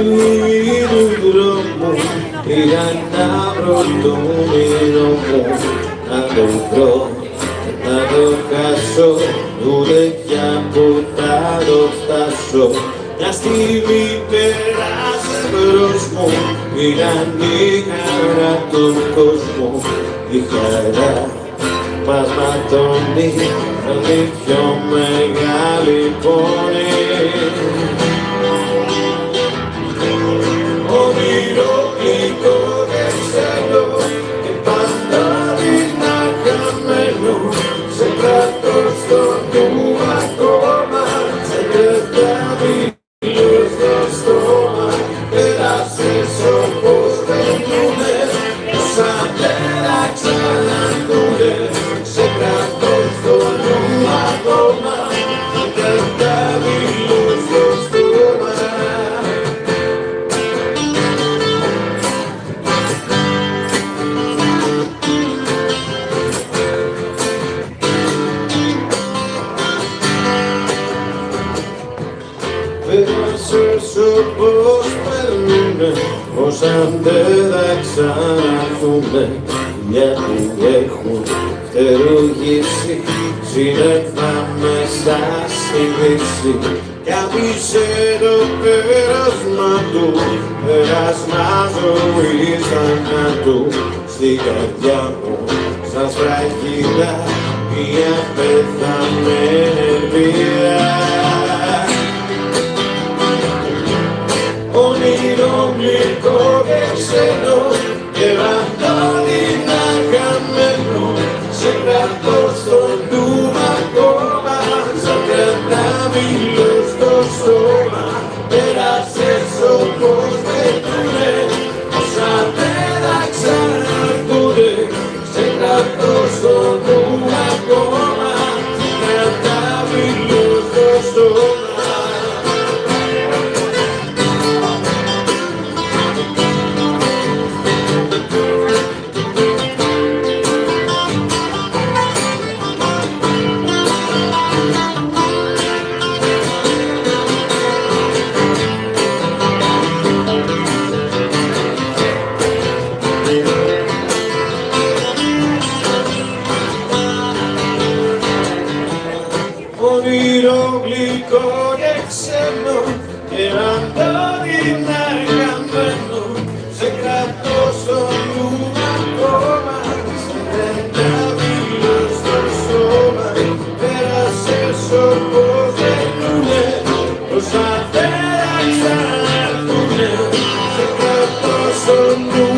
στιγμή του δρόμου πήγα να βρω το όνειρο μου, να το βρω, να το χάσω, ούτε πια που θα το φτάσω. Μια στιγμή πέρασε μπρος μου, ήταν η χαρά του κόσμου, η χαρά μας ματώνει, είναι πιο μεγάλη πόνη. Όνειρο γλυκό και ξένο και πάντα είναι χαμένο, σε κρατώ στο νου ακόμα, σε κρατάει στο στόμα. Πέρασες όπως περνούνε, όσα μέρα ξαναρθούνε, σε κρατώ στο νου ακόμα, σε κρατάει στο στόμα. Πέρασες όπως περνούνε, όσα δεν θα ξαναρθούνε, γιατί έχουν φτερουγήσει σύννεφα μέσα στη δύση. Κι άφησε το πέρασμα του, πέρασμα ζωής θανάτου, στην καρδιά μου σαν σφραγίδα μια πεθαμένη ελπίδα. Όνειρο γλυκό και ξένο και ραντάρι να χαμένο, σε κρατώ στο νου ακόμα, σαν κρατάμιλο στο σώμα. Πέρασες όπως περνούνε, όσα δεν θα ξαναρθούνε, σε κρατώ στο νου ακόμα, σαν κρατάμιλο στο σώμα. Όνειρο γλυκό και ξένο και ραντάρι να χαμένο, σε κρατώ στο νου ακόμα, σε ρεντάβιλο στο σώμα. Πέρασες όπως περνούνε, όσα δεν θα ξαναρθούνε, σε κρατώ στο νου